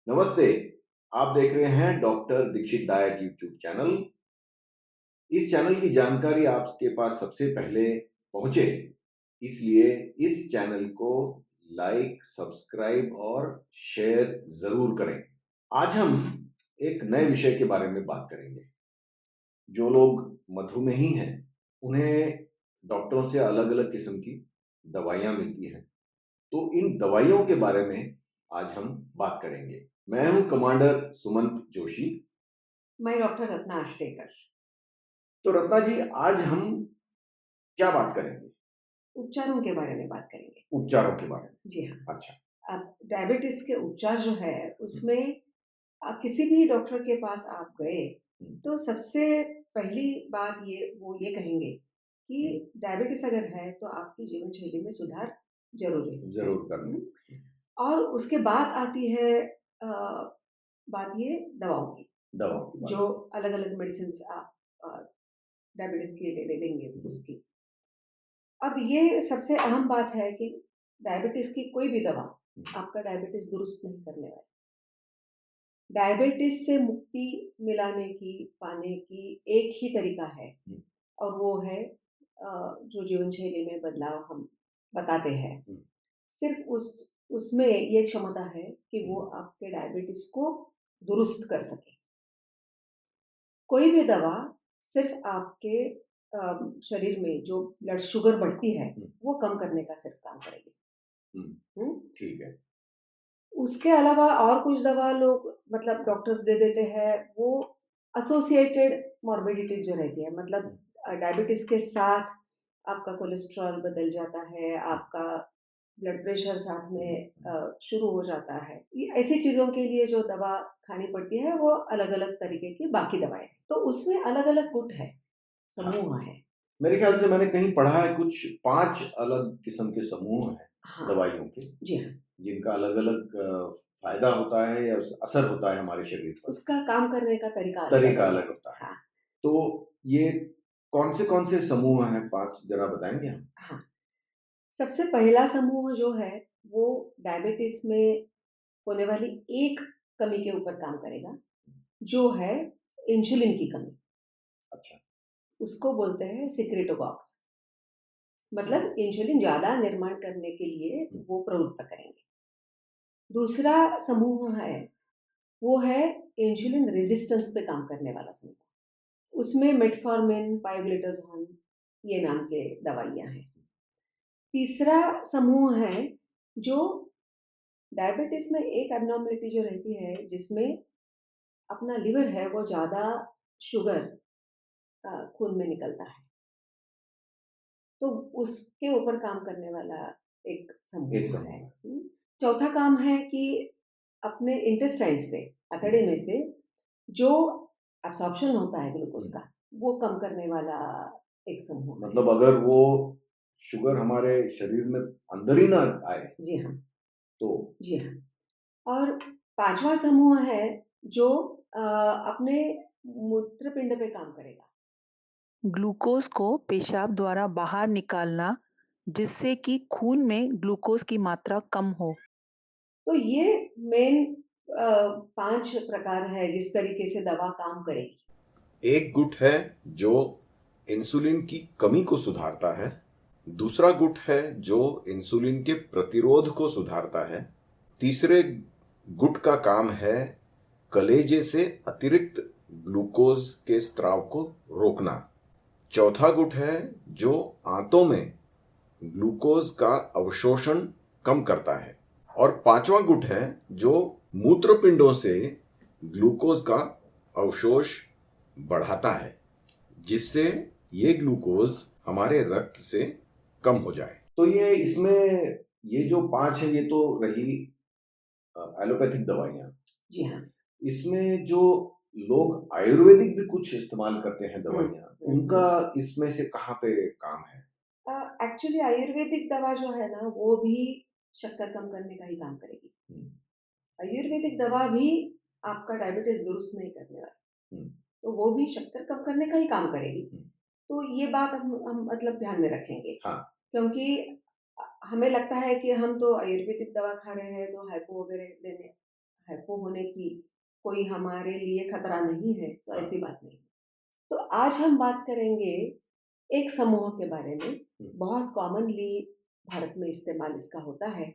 नमस्ते। आप देख रहे हैं doctor Dikshit diet YouTube channel. इस चैनल की जानकारी आपके पास सबसे पहले पहुंचे, इसलिए इस चैनल को लाइक, सब्सक्राइब और शेयर जरूर करें। आज हम एक नए विषय के बारे में बात करेंगे। जो लोग मधुमेही हैं, उन्हें डॉक्टरों से अलग अलग किस्म की दवाइयां मिलती हैं। तो इन दवाइयों के बारे में आज हम बात करेंगे। मैं हूं कमांडर सुमंत जोशी। मैं डॉक्टर रत्ना आष्टेकर। तो रत्ना जी, आज हम क्या बात करेंगे? उपचारों के बारे में बात करेंगे। उपचारों के बारे में। जी हाँ। अच्छा। अब डायबिटीज के उपचार जो है हम्म, उसमें किसी भी डॉक्टर के पास आप गए हम्म, तो सबसे पहली बात ये कहेंगे हम्म, कि डायबिटीज अगर है तो आपकी जीवन शैली में सुधार जरूरी है। जरूर करना। और उसके बाद आती है अ, बात ये दवाओं की, दवाओं की बात। जो अलग अलग मेडिसिन आप डायबिटीज के लिए ले लेंगे उसकी। अब ये सबसे अहम बात है कि डायबिटीज की कोई भी दवा आपका डायबिटीज दुरुस्त नहीं करने वाली। डायबिटीज से मुक्ति पाने की एक ही तरीका है, हम्म, और वो है जो जीवन शैली में बदलाव हम बताते हैं। हम्म, सिर्फ उसमें ये क्षमता है कि वो हम्म, आपके डायबिटीज को दुरुस्त कर सके। कोई भी दवा सिर्फ आपके शरीर में जो ब्लड शुगर बढ़ती है हम्म, वो कम करने का सिर्फ काम करेगी। हम्म, हम्म? ठीक है। उसके अलावा और कुछ दवा लोग मतलब डॉक्टर्स दे देते हैं, वो एसोसिएटेड मॉर्बिडिटी जो रहती है, मतलब हम्म, डायबिटीज के साथ आपका कोलेस्ट्रॉल बदल जाता है, हम्म, आपका ब्लड प्रेशर साथ हम्म, में शुरू हो जाता है। ये ऐसी चीज़ों के लिए जो दवा खानी पड़ती है वो अलग अलग तरीके की बाकी दवाएं हैं। तो उसमें अलग अलग गुट है, हाँ, समूह है। मेरे ख्याल से मैंने कहीं पढ़ा है कुछ 5 अलग किस्म के समूह हैं हाँ। दवाइयों के, जी हाँ। जिनका अलग अलग फायदा होता है या असर होता है हमारे शरीर पर। उसका काम करने का तरीका अलग तरीका अलग है। अलग होता है। हाँ। तो ये कौन से समूह हैं? 5 जरा बताएंगे हम? हाँ, सबसे पहला समूह जो है वो डायबिटीज में होने वाली एक कमी के ऊपर काम करेगा, जो है इंसुलिन की कमी। अच्छा। उसको बोलते हैं सिक्रेटोकॉक्स, ठीक मतलब है। इंसुलिन ज्यादा निर्माण करने के लिए हम्म, वो प्रवृत्त करेंगे। दूसरा समूह है वो है इंसुलिन रेजिस्टेंस पे काम करने वाला समूह। उसमें मेटफॉर्मिन, पायोग्लिटाजोन, ये नाम के दवाइयां हैं। तीसरा समूह है जो डायबिटीज में एक एबनॉर्मलिटी जो रहती है, जिसमें अपना लिवर है वो ज़्यादा शुगर खून में निकलता है, तो उसके ऊपर काम करने वाला एक एक समूह है। समूह है। चौथा काम है कि अपने इंटेस्टाइन्स से, हम्म, अतड़े में से जो एब्सॉर्प्शन होता है ग्लूकोज हम्म। का, वो कम करने वाला एक समूह है। मतलब अगर वो शुगर हमारे शरीर में अंदर ही ना आए जी हाँ। तो। जी हाँ। और पांचवा समूह है जो अपने मूत्रपिंड पे काम करेगा। ग्लूकोज को पेशाब द्वारा बाहर निकालना, जिससे कि खून में ग्लूकोज की मात्रा कम हो। तो ये मेन 5 प्रकार है जिस तरीके से दवा काम करेगी। एक गुट है जो इंसुलिन की कमी को सुधारता है। दूसरा गुट है जो इंसुलिन के प्रतिरोध को सुधारता है। तीसरे गुट का काम है कलेजे से अतिरिक्त ग्लूकोज के स्त्राव को रोकना। चौथा गुट है जो आंतों में ग्लूकोज का अवशोषण कम करता है। और पांचवा गुट है जो मूत्रपिंडों से ग्लूकोज का अवशोष बढ़ाता है, जिससे ये ग्लूकोज हमारे रक्त से कम हो जाए। तो ये इसमें ये जो 5 है, ये तो रही एलोपैथिक दवाइयाँ। जी हाँ। इसमें जो लोग आयुर्वेदिक भी कुछ इस्तेमाल करते हैं दवाइयाँ, उनका इसमें से कहाँ पे काम है? एक्चुअली आयुर्वेदिक दवा जो है ना वो भी शक्कर कम करने का ही काम करेगी। हम्म, आयुर्वेदिक दवा भी आपका डायबिटीज दुरुस्त नहीं करने वाली, हम्म, तो वो भी शक्कर कम करने का ही काम करेगी। हम्म, तो ये बात हम मतलब ध्यान में रखेंगे, हाँ। क्योंकि हमें लगता है कि हम तो आयुर्वेदिक दवा खा रहे हैं तो हाइपो वगैरह लेने हाइपो होने की कोई हमारे लिए खतरा नहीं है, तो हाँ। ऐसी बात नहीं। तो आज हम बात करेंगे एक समूह के बारे में, बहुत कॉमनली भारत में इस्तेमाल इसका होता है,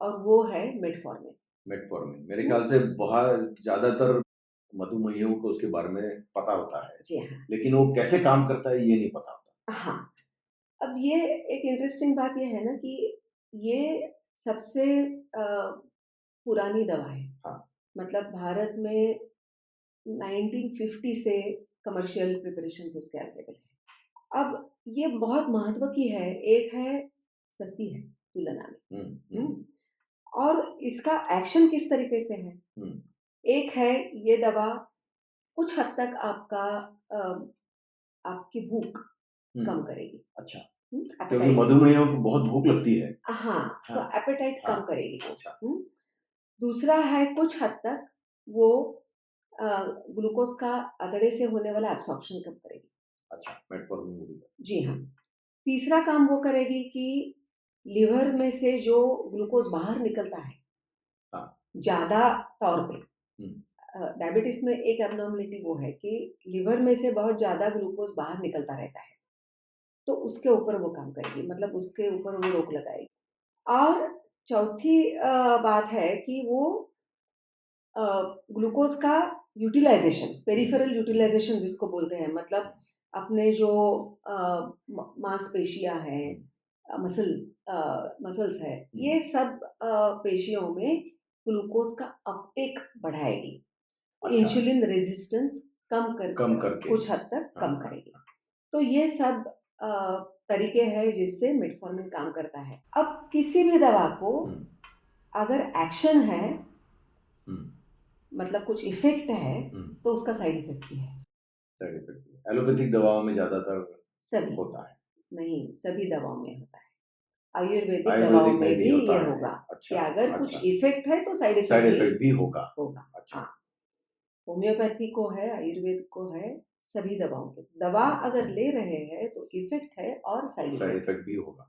और वो है मेटफॉर्मिन। मेटफॉर्मिन मेरे ख्याल से बहुत ज्यादातर मधुमेहियों को उसके बारे में पता होता है, जी हाँ। लेकिन वो कैसे काम करता है ये नहीं पता होता। हाँ, अब ये एक इंटरेस्टिंग बात ये है ना कि ये सबसे पुरानी दवा है। हाँ। मतलब भारत में 1950 से कमर्शियल प्रिपरेशंस उसके अवेलेबल है। अब ये बहुत महत्व की है, एक है सस्ती है तुलना में, और इसका एक्शन किस तरीके से है। एक है ये दवा कुछ हद तक आपकी भूख कम करेगी। अच्छा, appetite- क्योंकि मधुमेहियों को बहुत भूख लगती है। हाँ, तो हाँ। एपेटाइट हाँ। कम करेगी। अच्छा। दूसरा है कुछ हद तक वो ग्लूकोज का अतड़े से होने वाला एब्सॉर्प्शन कम करेगी। अच्छा, मेटफॉर्मिन भी। जी हाँ। तीसरा काम वो करेगी कि लिवर में से जो ग्लूकोज बाहर निकलता है, हाँ। ज्यादा तौर पे, डायबिटीज में एक एबनॉर्मलिटी वो है कि लिवर में से बहुत ज्यादा ग्लूकोज बाहर निकलता रहता है, तो उसके ऊपर वो काम करेगी, मतलब उसके ऊपर वो रोक लगाएगी। और चौथी बात है कि वो ग्लूकोज का यूटिलाइजेशन, पेरिफेरल यूटिलाइजेशन जिसको बोलते हैं, मतलब अपने जो मांसपेशियां हैं, मसल्स है, ये सब पेशियों में ग्लूकोज का अपटेक बढ़ाएगी। अच्छा। इंसुलिन रेजिस्टेंस कम करके कुछ हद तक कम करेगी। तो ये सब तरीके हैं जिससे मेटफॉर्मिन काम करता है। अब किसी भी दवा को अगर एक्शन है, मतलब कुछ इफेक्ट है, तो उसका साइड इफेक्ट भी है। साइड इफेक्ट एलोपैथिक दवाओं में ज्यादातर सभी होता है, नहीं, सभी दवाओं में होता है। आयुर्वेदिक आयुर्वेदिक दवाओं में में भी भी होता ये है। होगा अच्छा, कि अगर अच्छा। कुछ इफेक्ट है तो साइड साइड इफेक्ट इफेक्ट भी होगा। होगा। अच्छा। होम्योपैथी को है, आयुर्वेद को है, सभी दवाओं के दवा अगर ले रहे हैं तो इफेक्ट है और साइड इफेक्ट भी होगा।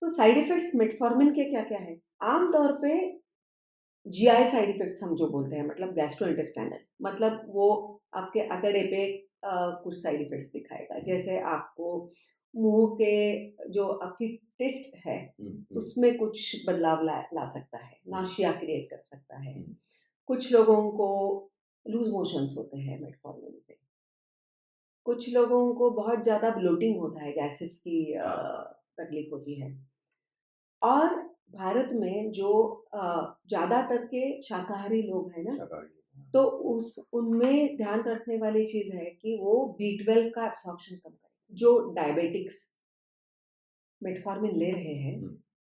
तो साइड इफेक्ट्स मेटफॉर्मिन के क्या क्या है? आमतौर पे जीआई साइड इफेक्ट्स हम जो बोलते हैं, मतलब गैस्ट्रोइंटेस्टाइनल, मतलब वो आपके अतड़े पे कुछ साइड इफेक्ट्स दिखाएगा। जैसे आपको मुंह के जो आपकी टेस्ट है उसमें कुछ बदलाव ला सकता है, नाशिया क्रिएट कर सकता है। कुछ लोगों को लूज मोशंस होते हैं मेटफॉर्मिन से, कुछ लोगों को बहुत ज़्यादा ब्लोटिंग होता है, गैसेस की तकलीफ होती है। और भारत में जो ज़्यादातर के शाकाहारी लोग हैं ना, तो उनमें ध्यान रखने वाली चीज़ है कि वो B12 का एब्सॉर्प्शन कम करें। जो डायबिटिक्स मेटफॉर्मिन ले रहे हैं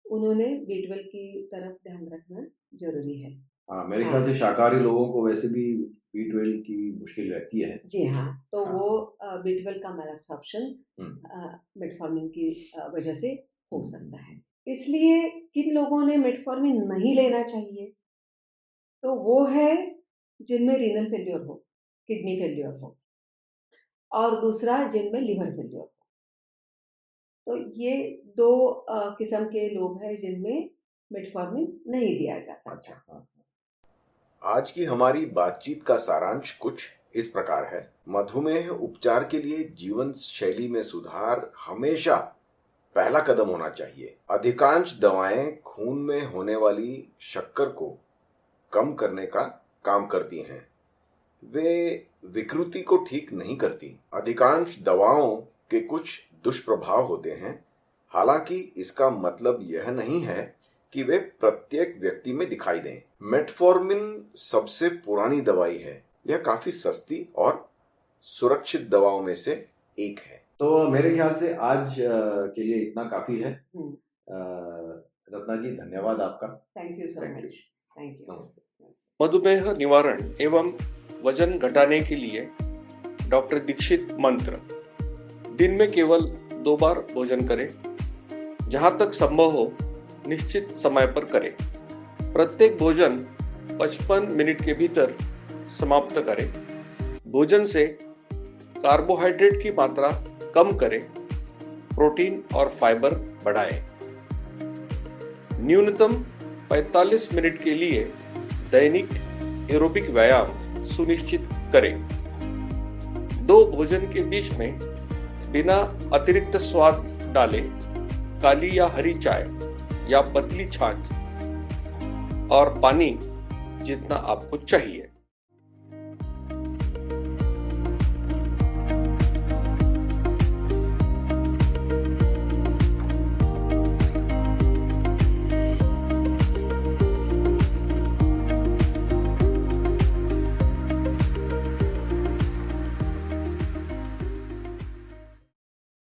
उन्होंने B12 की तरफ ध्यान रखना जरूरी है। हाँ, मेरे ख्याल से शाकाहारी लोगों को वैसे भी B12 की मुश्किल रहती है। जी हाँ, तो वो B12 का मैल एब्सॉर्प्शन मेटफॉर्मिन की वजह से हो सकता है। इसलिए किन लोगों ने मेटफॉर्मिन नहीं लेना चाहिए? तो वो है जिनमें रीनल फेल्योर हो, किडनी फेल्योर हो, और दूसरा जिनमें लिवर फेल्योर हो। तो ये दो किस्म के लोग हैं जिनमें मेटफॉर्मिन नहीं दिया जा सकता। आज की हमारी बातचीत का सारांश कुछ इस प्रकार है। मधुमेह उपचार के लिए जीवन शैली में सुधार हमेशा पहला कदम होना चाहिए। अधिकांश दवाएं खून में होने वाली शक्कर को कम करने का काम करती हैं, वे विकृति को ठीक नहीं करती। अधिकांश दवाओं के कुछ दुष्प्रभाव होते हैं, हालांकि इसका मतलब यह नहीं है कि वे प्रत्येक व्यक्ति में दिखाई दें। मेटफॉर्मिन सबसे पुरानी दवाई है, यह काफी सस्ती और सुरक्षित दवाओं में से एक है। तो मेरे ख्याल से आज के लिए इतना काफी है। रत्ना जी, धन्यवाद आपका। Thank you so much. Thank you. नमस्ते। मधुमेह निवारण एवं वजन घटाने के लिए डॉक्टर दीक्षित मंत्र: दिन में केवल 2 बार भोजन करें, जहां तक संभव हो निश्चित समय पर करें। प्रत्येक भोजन 55 मिनट के भीतर समाप्त करें। भोजन से कार्बोहाइड्रेट की मात्रा कम करें, प्रोटीन और फाइबर बढ़ाएं। न्यूनतम 45 मिनट के लिए दैनिक एरोबिक व्यायाम सुनिश्चित करें। 2 भोजन के बीच में बिना अतिरिक्त स्वाद डाले काली या हरी चाय या पतली छाछ और पानी जितना आपको चाहिए।